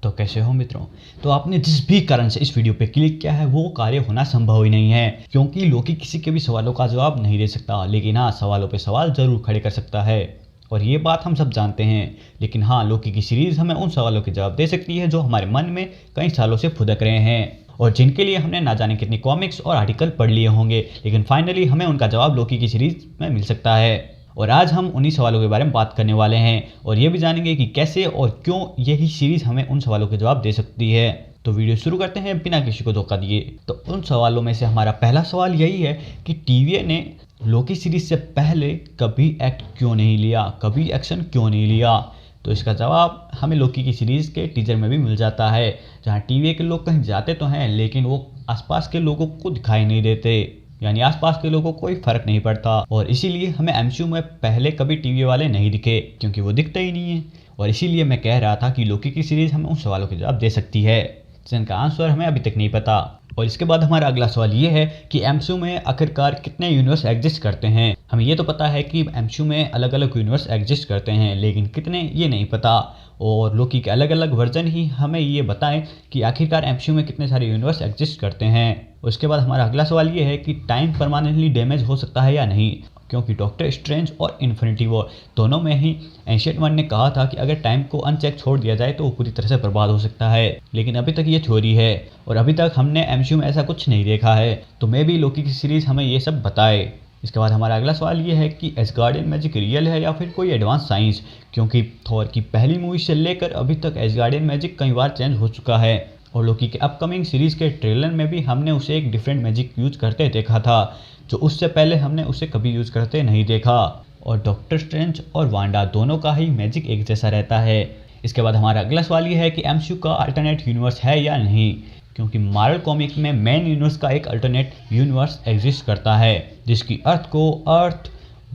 तो कैसे हो मित्रों। तो आपने जिस भी कारण से इस वीडियो पे क्लिक किया है वो कार्य होना संभव ही नहीं है, क्योंकि लोकी किसी के भी सवालों का जवाब नहीं दे सकता, लेकिन हाँ सवालों पे सवाल जरूर खड़े कर सकता है। और ये बात हम सब जानते हैं। लेकिन हाँ, लोकी की सीरीज हमें उन सवालों के जवाब दे सकती है जो हमारे मन में कई सालों से फुदक रहे हैं और जिनके लिए हमने ना जाने कितनी कॉमिक्स और आर्टिकल पढ़ लिए होंगे, लेकिन फाइनली हमें उनका जवाब लोकी की सीरीज में मिल सकता है। और आज हम उन्हीं सवालों के बारे में बात करने वाले हैं और ये भी जानेंगे कि कैसे और क्यों यही सीरीज हमें उन सवालों के जवाब दे सकती है। तो वीडियो शुरू करते हैं बिना किसी को धोखा दिए। तो उन सवालों में से हमारा पहला सवाल यही है कि टीवीए ने लोकी सीरीज से पहले कभी एक्ट क्यों नहीं लिया, कभी एक्शन क्यों नहीं लिया। तो इसका जवाब हमें लोकी की सीरीज के टीजर में भी मिल जाता है, जहाँ टीवीए के लोग कहीं जाते तो हैं लेकिन वो आसपास के लोगों को दिखाई नहीं देते, यानी आसपास के लोगों को कोई फर्क नहीं पड़ता। और इसीलिए हमें एमसीयू में पहले कभी टीवी वाले नहीं दिखे, क्योंकि वो दिखते ही नहीं है। और इसीलिए मैं कह रहा था कि लोकी की सीरीज हमें उन सवालों के जवाब दे सकती है जिनका आंसर हमें अभी तक नहीं पता। और इसके बाद हमारा अगला सवाल ये है कि एमसीयू में आखिरकार कितने यूनिवर्स एग्जिस्ट करते हैं। हमें ये तो पता है कि एमसीयू में अलग अलग यूनिवर्स एग्जिस्ट करते हैं, लेकिन कितने ये नहीं पता। और लोकी के अलग अलग वर्जन ही हमें ये बताएं कि आखिरकार एमसीयू में कितने सारे यूनिवर्स एग्जिस्ट करते हैं। उसके बाद हमारा अगला सवाल ये है कि टाइम परमानेंटली डैमेज हो सकता है या नहीं, क्योंकि डॉक्टर स्ट्रेंज और इन्फिनिटी वॉर दोनों में ही एंशिएंट वन ने कहा था कि अगर टाइम को अनचेक छोड़ दिया जाए तो वो पूरी तरह से बर्बाद हो सकता है। लेकिन अभी तक ये थ्योरी है और अभी तक हमने एमसीयू में ऐसा कुछ नहीं देखा है। तो मे भी लोकी की सीरीज हमें ये सब बताए। इसके बाद हमारा अगला सवाल ये है कि एसगार्डियन मैजिक रियल है या फिर कोई एडवांस साइंस, क्योंकि थॉर की पहली मूवी से लेकर अभी तक एसगार्डियन मैजिक कई बार चेंज हो चुका है और लोकी के अपकमिंग सीरीज के ट्रेलर में भी हमने उसे एक डिफरेंट मैजिक यूज करते देखा था, जो उससे पहले हमने उसे कभी यूज करते नहीं देखा। और डॉक्टर स्ट्रेंज और वांडा दोनों का ही मैजिक एक जैसा रहता है। इसके बाद हमारा अगला सवाल ये है कि एमसीयू का अल्टरनेट यूनिवर्स है या नहीं, क्योंकि मार्वल कॉमिक में मेन यूनिवर्स का एक अल्टरनेट यूनिवर्स एग्जिस्ट करता है जिसकी अर्थ को अर्थ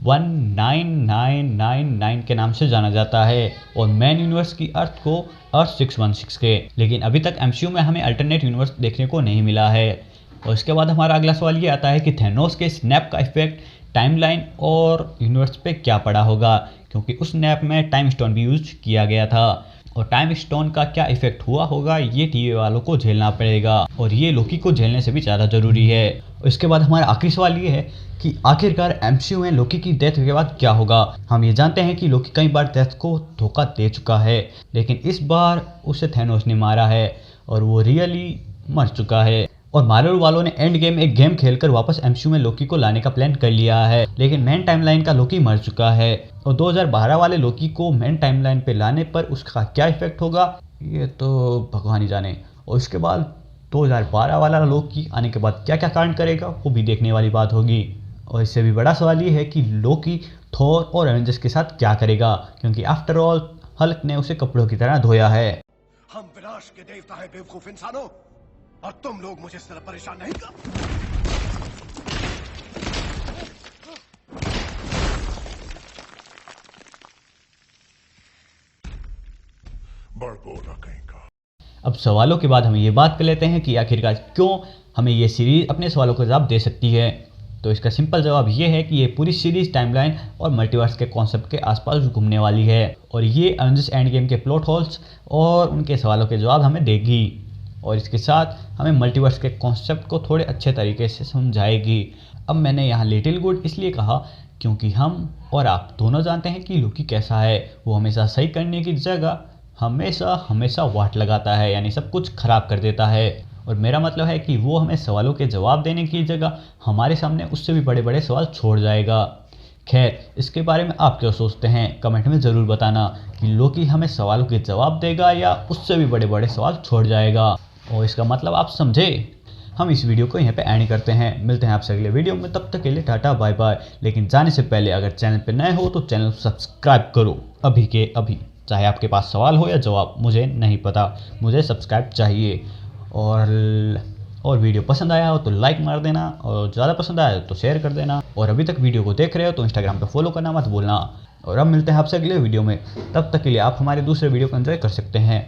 19999 के नाम से जाना जाता है और मेन यूनिवर्स की अर्थ को अर्थ 616 के। लेकिन अभी तक एमसीयू में हमें अल्टरनेट यूनिवर्स देखने को नहीं मिला है। और इसके बाद हमारा अगला सवाल ये आता है कि थैनोस के स्नैप का इफेक्ट टाइमलाइन और यूनिवर्स पे क्या पड़ा होगा, क्योंकि उस स्नैप में टाइम स्टोन भी यूज किया गया था और टाइम स्टोन का क्या इफेक्ट हुआ होगा ये टीवी वालों को झेलना पड़ेगा और ये लोकी को झेलने से भी ज़्यादा ज़रूरी है। और इसके बाद हमारा आखिरी सवाल ये है कि आखिरकार एमसीयू में लोकी की डेथ के बाद क्या होगा। हम ये जानते हैं कि लोकी कई बार डेथ को धोखा दे चुका है, लेकिन इस बार उसे थैनोस ने मारा है और वो रियली मर चुका है। और मार्वल वालों ने एंड गेम एक गेम खेलकर वापस एमसीयू में लोकी को लाने का प्लान कर लिया है, लेकिन मेन टाइमलाइन का लोकी मर चुका है और 2012 वाले लोकी को मेन टाइमलाइन पे लाने पर उसका क्या इफेक्ट होगा ये तो भगवान ही जाने। और उसके बाद 2012 वाला लोकी आने के बाद क्या क्या कांड करेगा वो भी देखने वाली बात होगी। और इससे भी बड़ा सवाल ये है कि लोकी थॉर और एवेंजर्स के साथ क्या करेगा, क्योंकि आफ्टर ऑल हल्क ने उसे कपड़ों की तरह धोया है। हम विनाश के देवता हैं बेवकूफ इंसानों, और तुम लोग मुझे इस तरह परेशान नहीं कर। बड़बोला कहीं का। अब सवालों के बाद हम ये बात कर लेते हैं कि आखिरकार क्यों हमें ये सीरीज अपने सवालों का जवाब दे सकती है। तो इसका सिंपल जवाब ये है कि ये पूरी सीरीज टाइमलाइन और मल्टीवर्स के कॉन्सेप्ट के आसपास घूमने वाली है और ये एवेंजर्स एंड गेम के प्लॉट होल्स और उनके सवालों के जवाब हमें देगी और इसके साथ हमें मल्टीवर्स के कॉन्सेप्ट को थोड़े अच्छे तरीके से समझाएगी। अब मैंने यहाँ लिटिल गुड इसलिए कहा क्योंकि हम और आप दोनों जानते हैं कि लोकी कैसा है। वो हमेशा सही करने की जगह हमेशा वाट लगाता है, यानी सब कुछ खराब कर देता है। और मेरा मतलब है कि वो हमें सवालों के जवाब देने की जगह हमारे सामने उससे भी बड़े बड़े सवाल छोड़ जाएगा। खैर, इसके बारे में आप क्या सोचते हैं कमेंट में ज़रूर बताना कि लोकी हमें सवालों के जवाब देगा या उससे भी बड़े बड़े सवाल छोड़ जाएगा। और इसका मतलब आप समझे। हम इस वीडियो को यहाँ पे एंड करते हैं, मिलते हैं आपसे अगले वीडियो में, तब तक के लिए टाटा बाय बाय। लेकिन जाने से पहले अगर चैनल पे नए हो तो चैनल सब्सक्राइब करो अभी के अभी, चाहे आपके पास सवाल हो या जवाब मुझे नहीं पता, मुझे सब्सक्राइब चाहिए। और वीडियो पसंद आया हो तो लाइक मार देना और ज़्यादा पसंद आया तो शेयर कर देना। और अभी तक वीडियो को देख रहे हो तो इंस्टाग्राम पे फॉलो करना मत भूलना। और अब मिलते हैं आपसे अगले वीडियो में, तब तक के लिए आप हमारे दूसरे वीडियो को एंजॉय कर सकते हैं।